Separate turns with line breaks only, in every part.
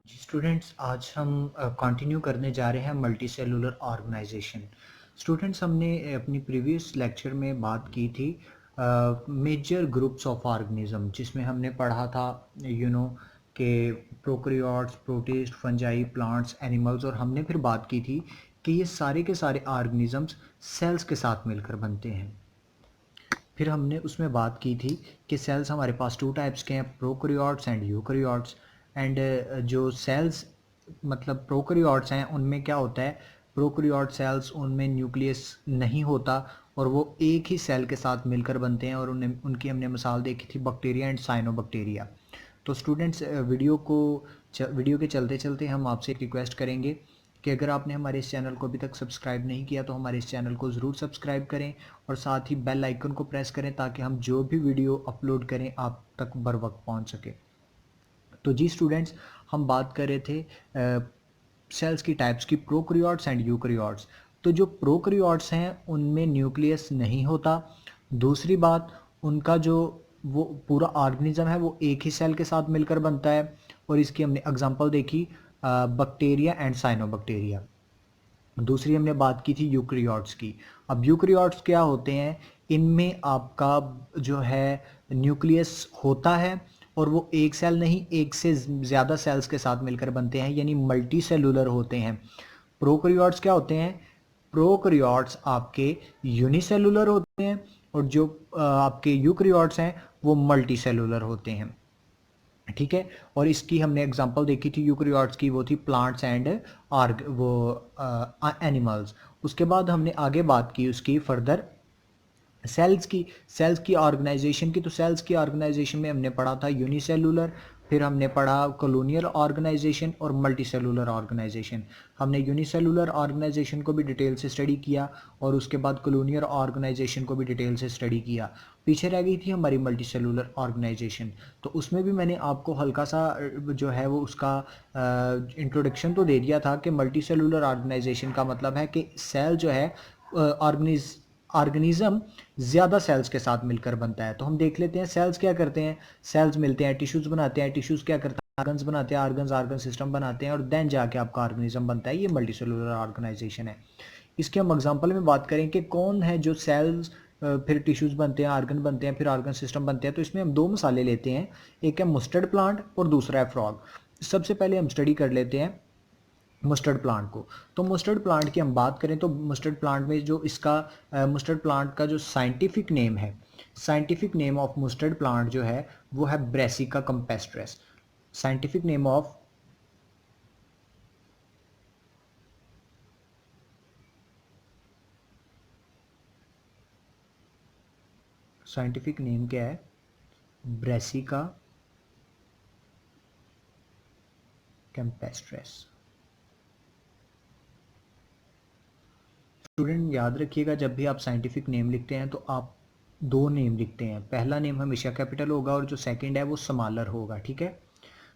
Students, आज हम continue करने जा रहे हैं मल्टी सेलुलर ऑर्गेनाइजेशन। स्टूडेंट्स, हमने अपनी प्रीवियस लेक्चर में बात की थी मेजर ग्रुप्स ऑफ ऑर्गेनिज्म, जिसमें हमने पढ़ा था कि prokaryotes, protist, fungi, plants, animals, और हमने फिर बात की थी कि ये सारे के सारे ऑर्गेनिजम्स सेल्स के साथ मिलकर बनते हैं। फिर हमने उसमें बात की थी कि सेल्स हमारे पास टू टाइप्स के हैं, प्रोकैरियोट्स एंड यूकैरियोट्स। एंड जो सेल्स मतलब प्रोकैरियोट्स हैं उनमें क्या होता है, प्रोकैरियोट सेल्स उनमें न्यूक्लियस नहीं होता और वो एक ही सेल के साथ मिलकर बनते हैं, और उन्हें उनकी हमने मिसाल देखी थी बैक्टीरिया एंड साइनोबैक्टीरिया। तो स्टूडेंट्स, वीडियो के चलते चलते हम आपसे एक रिक्वेस्ट करेंगे कि अगर आपने हमारे इस चैनल को अभी तक सब्सक्राइब नहीं किया तो हमारे इस चैनल को ज़रूर सब्सक्राइब करें और साथ ही बेल आइकन को प्रेस करें ताकि हम जो भी वीडियो अपलोड करें आप तक बर वक्त पहुँच सके। तो जी स्टूडेंट्स, हम बात कर रहे थे सेल्स की टाइप्स की, प्रोकैरियोट्स एंड यूकैरियोट्स। तो जो प्रोकैरियोट्स हैं उनमें न्यूक्लियस नहीं होता। दूसरी बात, उनका जो वो पूरा ऑर्गेनिज्म है वो एक ही सेल के साथ मिलकर बनता है, और इसकी हमने एग्जांपल देखी बैक्टीरिया एंड साइनोबैक्टीरिया। दूसरी हमने बात की थी यूकैरियोट्स की। अब यूकैरियोट्स क्या होते हैं, इनमें आपका जो है न्यूक्लियस होता है, और वो एक सेल नहीं, एक से ज़्यादा सेल्स के साथ मिलकर बनते हैं, यानी मल्टी सेलुलर होते हैं। प्रोकैरियोट्स क्या होते हैं, प्रोकैरियोट्स आपके यूनिसेलुलर होते हैं, और जो आपके यूकैरियोट्स हैं वो मल्टी सेलुलर होते हैं। ठीक है, और इसकी हमने एग्जांपल देखी थी यूकैरियोट्स की, वो थी प्लांट्स एंड आर्ग वो एनिमल्स। उसके बाद हमने आगे बात की उसकी फर्दर सेल्स की ऑर्गेनाइजेशन की। तो सेल्स की ऑर्गेनाइजेशन में हमने पढ़ा था यूनिसेलुलर, फिर हमने पढ़ा कॉलोनियल ऑर्गेनाइजेशन और मल्टी सेलुलर ऑर्गेनाइजेशन। हमने यूनिसेलुलर ऑर्गेनाइजेशन को भी डिटेल से स्टडी किया और उसके बाद कॉलोनियल ऑर्गेनाइजेशन को भी डिटेल से स्टडी किया। पीछे रह गई थी हमारी मल्टी सेलुलर ऑर्गेनाइजेशन, तो उसमें भी मैंने आपको हल्का सा जो है वो उसका इंट्रोडक्शन तो दे दिया था कि मल्टी सेलुलर ऑर्गेनाइजेशन का मतलब है कि सेल जो है ऑर्गेनिज्म ज़्यादा सेल्स के साथ मिलकर बनता है। तो हम देख लेते हैं सेल्स क्या करते हैं। सेल्स मिलते हैं, टिश्यूज़ बनाते हैं, टिश्यूज़ क्या करते हैं, आर्गन्स बनाते हैं, आर्गन्स ऑर्गन सिस्टम बनाते हैं, और देन जाके आपका ऑर्गेनिज्म बनता है। ये मल्टी सेलुलर ऑर्गेनाइजेशन है। इसके हम एग्जांपल में बात करें कि कौन है जो सेल्स फिर टिश्यूज़ बनते हैं, आर्गन बनते हैं, फिर ऑर्गन सिस्टम बनते हैं। तो इसमें हम दो मिसालें लेते हैं, एक है मस्टर्ड प्लांट और दूसरा है फ्रॉग। सबसे पहले हम स्टडी कर लेते हैं मस्टर्ड प्लांट को। तो मस्टर्ड प्लांट की हम बात करें तो मस्टर्ड प्लांट में जो इसका मस्टर्ड प्लांट का जो साइंटिफिक नेम है, scientific name of mustard plant जो है वो है Brassica campestris. Scientific name of scientific name क्या है, ब्रेसिका कैम्पेस्ट्रेस। स्टूडेंट याद रखिएगा, जब भी आप साइंटिफिक नेम लिखते हैं तो आप दो नेम लिखते हैं, पहला नेम हमेशा कैपिटल होगा और जो सेकंड है वो स्मॉलर होगा। ठीक है।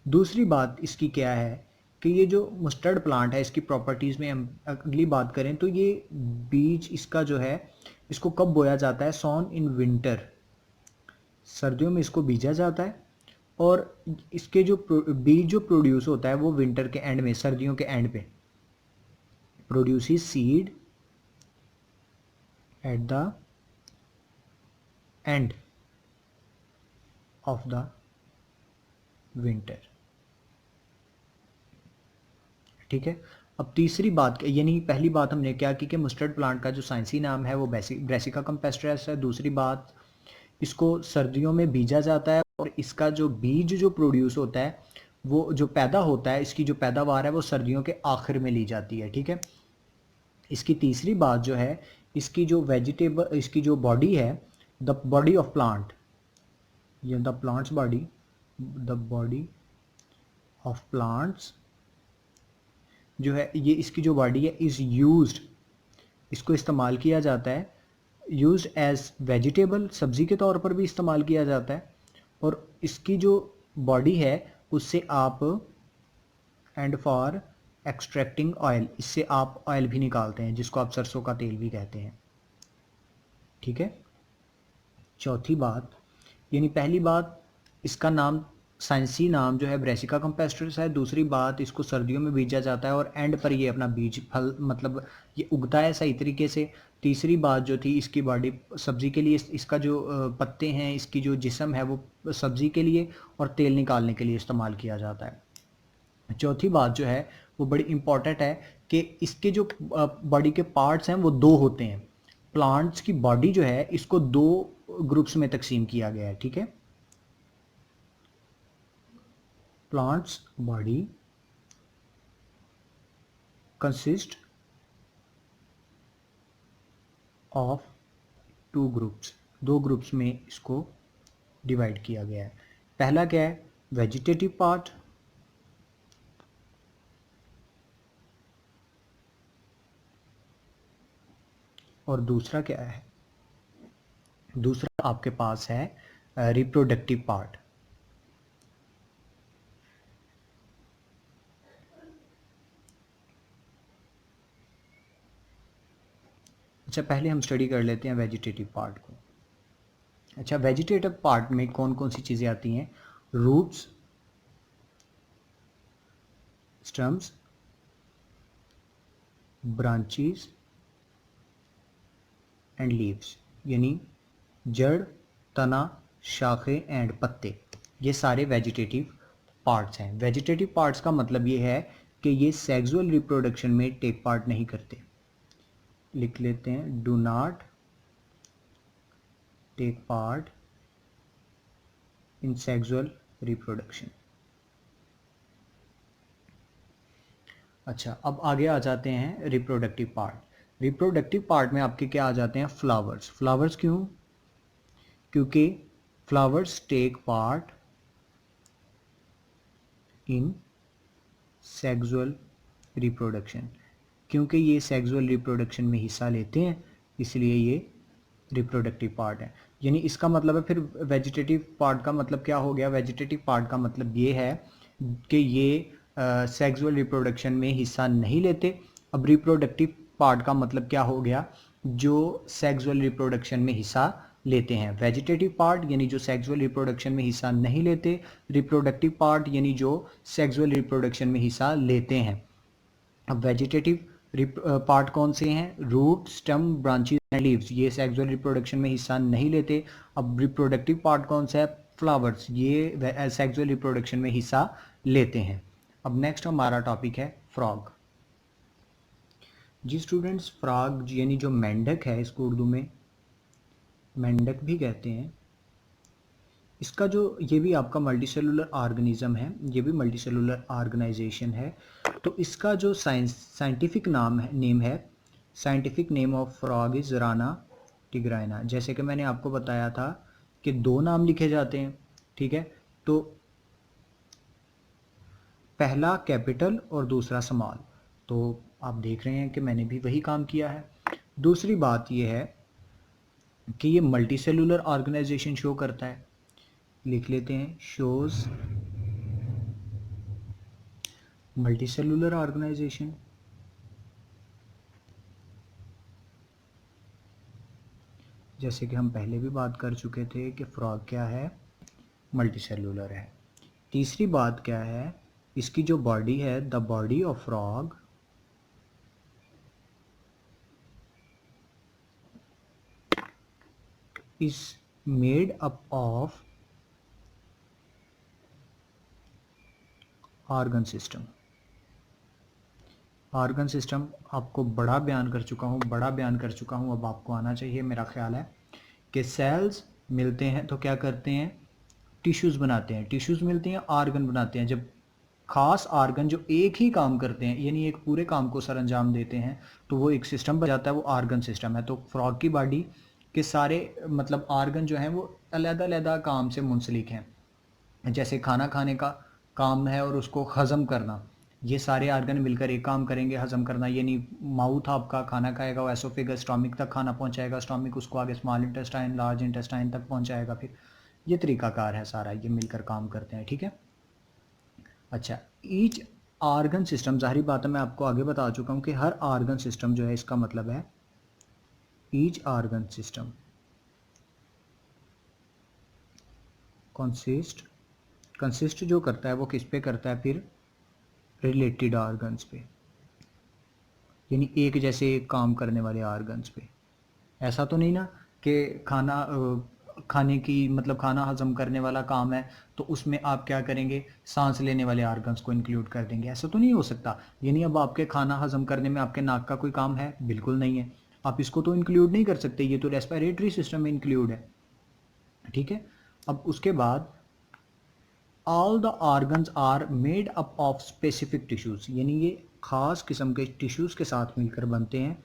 दूसरी बात इसकी क्या है कि ये जो मस्टर्ड प्लांट है इसकी प्रॉपर्टीज़ में हम अगली बात करें तो ये बीज इसका जो है इसको कब बोया जाता है, सॉन इन विंटर, सर्दियों में इसको बीजा जाता है, और इसके जो बीज जो प्रोड्यूस होता है वो विंटर के एंड में, सर्दियों के एंड पे produces seed at the end of the winter. ठीक है। अब तीसरी बात, यानी पहली बात हमने क्या की कि मस्टर्ड प्लांट का जो साइंसी नाम है वो ब्रेसिका कैम्पेस्ट्रेस है। दूसरी बात, इसको सर्दियों में बीजा जाता है और इसका जो बीज जो प्रोड्यूस होता है वो जो पैदा होता है, इसकी जो पैदावार है वो सर्दियों के आखिर में ली जाती है। ठीक है। इसकी तीसरी बात जो है, इसकी जो वेजिटेबल, इसकी जो बॉडी है, द बॉडी ऑफ प्लांट, ये the plants body, the body of plants जो है, ये इसकी जो बॉडी है इज़ यूज्ड, इसको इस्तेमाल किया जाता है, यूज्ड एज वेजिटेबल, सब्जी के तौर पर भी इस्तेमाल किया जाता है, और इसकी जो बॉडी है उससे आप एंड फॉर एक्सट्रैक्टिंग ऑयल, इससे आप ऑयल भी निकालते हैं जिसको आप सरसों का तेल भी कहते हैं। ठीक है। चौथी बात, यानी पहली बात इसका नाम साइंसी नाम जो है ब्रेसिका कैम्पेस्ट्रिस है। दूसरी बात, इसको सर्दियों में बीजा जाता है और एंड पर ये अपना बीज फल मतलब ये उगता है सही तरीके से। तीसरी बात जो थी, इसकी बॉडी सब्ज़ी के लिए, इसका जो पत्ते हैं, इसकी जो जिस्म है वो सब्ज़ी के लिए और तेल निकालने के लिए इस्तेमाल किया जाता है। चौथी बात जो है वो बड़ी इंपॉर्टेंट है कि इसके जो बॉडी के पार्ट्स हैं वो दो होते हैं। प्लांट्स की बॉडी जो है इसको दो ग्रुप्स में तकसीम किया गया है, ठीक है। Plants body consist of two groups, दो ग्रुप्स में इसको डिवाइड किया गया है। पहला क्या है, वेजिटेटिव पार्ट, और दूसरा क्या है, दूसरा आपके पास है रिप्रोडक्टिव पार्ट। अच्छा, पहले हम स्टडी कर लेते हैं वेजिटेटिव पार्ट को। अच्छा, वेजिटेटिव पार्ट में कौन कौन सी चीज़ें आती हैं, roots, stems, branches and leaves, यानी जड़, तना, शाखें एंड पत्ते, ये सारे वेजिटेटिव पार्ट्स हैं। वेजिटेटिव पार्ट्स का मतलब ये है कि ये सेक्सुअल रिप्रोडक्शन में टेक पार्ट नहीं करते। लिख लेते हैं, do not take part in sexual reproduction. अच्छा, अब आगे आ जाते हैं रिप्रोडक्टिव पार्ट। रिप्रोडक्टिव पार्ट में आपके क्या आ जाते हैं, फ्लावर्स। फ्लावर्स क्यों, क्योंकि flowers take part in sexual reproduction, क्योंकि ये सेक्सुअल रिप्रोडक्शन में हिस्सा लेते हैं, इसलिए ये रिप्रोडक्टिव पार्ट है। यानी इसका मतलब है, फिर वेजिटेटिव पार्ट का मतलब क्या हो गया, वेजिटेटिव पार्ट का मतलब ये है कि ये सेक्सुअल रिप्रोडक्शन में हिस्सा नहीं लेते। अब रिप्रोडक्टिव पार्ट का मतलब क्या हो गया, जो सेक्सुअल रिप्रोडक्शन में हिस्सा लेते हैं। वेजिटेटिव पार्ट यानी जो सेक्सुअल रिप्रोडक्शन में हिस्सा नहीं लेते, रिप्रोडक्टिव पार्ट यानी जो सेक्सुअल रिप्रोडक्शन में हिस्सा लेते हैं। अब वेजिटेटिव पार्ट कौन से हैं, root, stem, branches and leaves, ये सेक्सुअल रिप्रोडक्शन में हिस्सा नहीं लेते। अब रिप्रोडक्टिव पार्ट कौन सा है, फ्लावर्स, ये सेक्सुअल रिप्रोडक्शन में हिस्सा लेते हैं। अब नेक्स्ट हमारा टॉपिक है फ्रॉग। जी स्टूडेंट्स, फ्रॉग यानी जो मेंढक है, इसको उर्दू में मेंढक भी कहते हैं। इसका जो, ये भी आपका मल्टीसेलुलर ऑर्गेनिज्म है, ये भी मल्टीसेलुलर ऑर्गेनाइजेशन है। तो इसका जो साइंटिफिक नेम है, scientific name of frog is Rana tigrina. जैसे कि मैंने आपको बताया था कि दो नाम लिखे जाते हैं, ठीक है। तो पहला कैपिटल और दूसरा स्मॉल, तो आप देख रहे हैं कि मैंने भी वही काम किया है। दूसरी बात यह है कि ये मल्टीसेलुलर ऑर्गेनाइजेशन शो करता है, लिख लेते हैं, शोज मल्टीसेलुलर ऑर्गेनाइजेशन। जैसे कि हम पहले भी बात कर चुके थे कि फ्रॉग क्या है, मल्टीसेलुलर है। तीसरी बात क्या है, इसकी जो बॉडी है, the body of frog is made up of organ system. Organ system आपको बड़ा बयान कर चुका हूँ, बड़ा बयान कर चुका हूँ, अब आपको आना चाहिए। मेरा ख्याल है कि सेल्स मिलते हैं तो क्या करते हैं, टिश्यूज़ बनाते हैं, टिश्यूज़ मिलते हैं, ऑर्गन बनाते हैं। जब खास ऑर्गन जो एक ही काम करते हैं, यानी एक पूरे काम को सर अंजाम देते हैं, तो वो एक सिस्टम बन जाता है, वो ऑर्गन सिस्टम है। तो फ्रॉग की बॉडी के सारे मतलब ऑर्गन जो हैं वो अलग-अलग काम से मुंसलिक हैं। जैसे खाना खाने का काम है और उसको हज़म करना, ये सारे ऑर्गन मिलकर एक काम करेंगे, हज़म करना। यानी माउथ आपका खाना खाएगा, वो एसोफेगस स्टोमिक तक खाना पहुंचाएगा, स्टोमिक उसको आगे स्मॉल इंटेस्टाइन, लार्ज इंटेस्टाइन तक पहुंचाएगा। फिर ये तरीकाकार है सारा, ये मिलकर काम करते हैं, ठीक है। अच्छा, ईच ऑर्गन सिस्टम, जाहिर बात है मैं आपको आगे बता चुका हूँ कि हर ऑर्गन सिस्टम जो है, इसका मतलब है each organ system consist consist जो करता है वो किस पे करता है फिर, रिलेटेड ऑर्गन्स पे, यानी एक जैसे काम करने वाले ऑर्गन्स पे। ऐसा तो नहीं ना कि खाने की मतलब खाना हजम करने वाला काम है तो उसमें आप क्या करेंगे, सांस लेने वाले ऑर्गन्स को इंक्लूड कर देंगे, ऐसा तो नहीं हो सकता। यानी अब आपके खाना हजम करने में आपके नाक का कोई काम है, बिल्कुल नहीं है, आप इसको तो इंक्लूड नहीं कर सकते, ये तो रेस्पिरेटरी सिस्टम में इंक्लूड है, ठीक है। अब उसके बाद all the organs are made up of specific tissues, यानी ये खास किस्म के टिश्यूज के साथ मिलकर बनते हैं,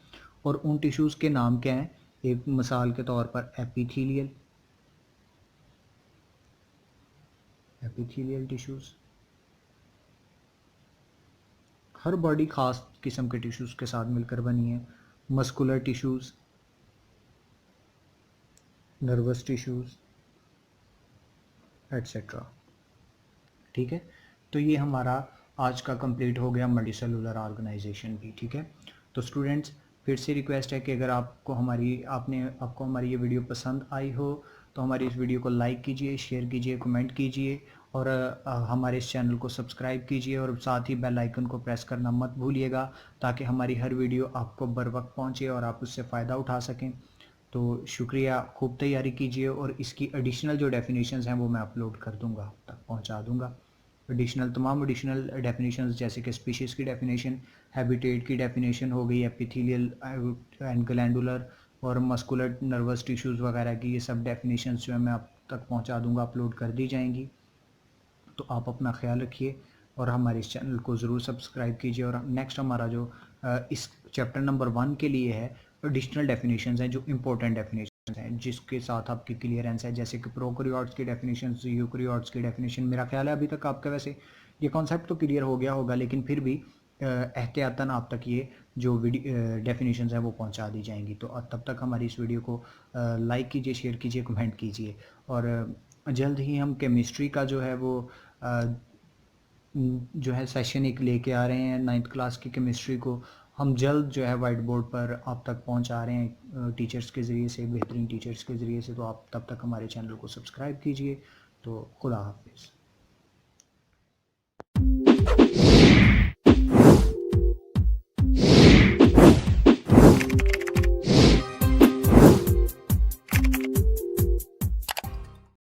और उन टिश्यूज के नाम क्या हैं, एक मिसाल के तौर पर एपिथेलियल, एपिथेलियल टिश्यूज, हर बॉडी खास किस्म के टिश्यूज के साथ मिलकर बनी है, muscular tissues, nervous tissues etcetera, ठीक है। तो ये हमारा आज का कंप्लीट हो गया मल्टीसेलुलर ऑर्गेनाइजेशन भी, ठीक है। तो स्टूडेंट्स फिर से रिक्वेस्ट है कि अगर आपको हमारी ये वीडियो पसंद आई हो तो हमारी इस वीडियो को लाइक कीजिए, शेयर कीजिए, कमेंट कीजिए, और हमारे इस चैनल को सब्सक्राइब कीजिए, और साथ ही बेल आइकन को प्रेस करना मत भूलिएगा, ताकि हमारी हर वीडियो आपको बर वक्त पहुँचे और आप उससे फ़ायदा उठा सकें। तो शुक्रिया, खूब तैयारी कीजिए, और इसकी एडिशनल जो डेफिनेशंस हैं वो मैं अपलोड कर दूंगा, आप तक पहुंचा दूंगा। तमाम एडिशनल डेफिनेशंस जैसे कि स्पीशीज़ की डेफिनेशन, हैबिटेट की डेफिनेशन हो गई, एपिथेलियल एंड ग्लैंडुलर और मस्कुलर नर्वस टिश्यूज़ वगैरह की, ये सब डेफिनेशंस जो है मैं आप तक पहुंचा दूंगा, अपलोड कर दी जाएंगी। तो आप अपना ख्याल रखिए और हमारे इस चैनल को ज़रूर सब्सक्राइब कीजिए। और नेक्स्ट हमारा जो इस चैप्टर नंबर 1 के लिए है, एडिशनल डेफिनेशंस हैं जो इम्पोर्टेंट डेफिनेशंस हैं, जिसके साथ आपकी क्लियरेंस है, जैसे कि प्रोकैरियोट्स की डेफिनेशन, यूकैरियोट्स की डेफिनेशन। मेरा ख्याल है अभी तक आपका वैसे ये कॉन्सेप्ट तो क्लियर हो गया होगा, लेकिन फिर भी एहतियातन आप तक ये जो डेफिनेशंस हैं वो पहुंचा दी जाएंगी। तो तब तक हमारी इस वीडियो को लाइक कीजिए, शेयर कीजिए, कमेंट कीजिए, और जल्द ही हम केमिस्ट्री का जो है वो जो है सेशन एक लेके आ रहे हैं 9th क्लास की केमिस्ट्री को, हम जल्द जो है वाइट बोर्ड पर आप तक पहुंचा रहे हैं टीचर्स के ज़रिए से, बेहतरीन टीचर्स के ज़रिए से। तो आप तब तक हमारे चैनल को सब्सक्राइब कीजिए। तो खुदा हाफिज़।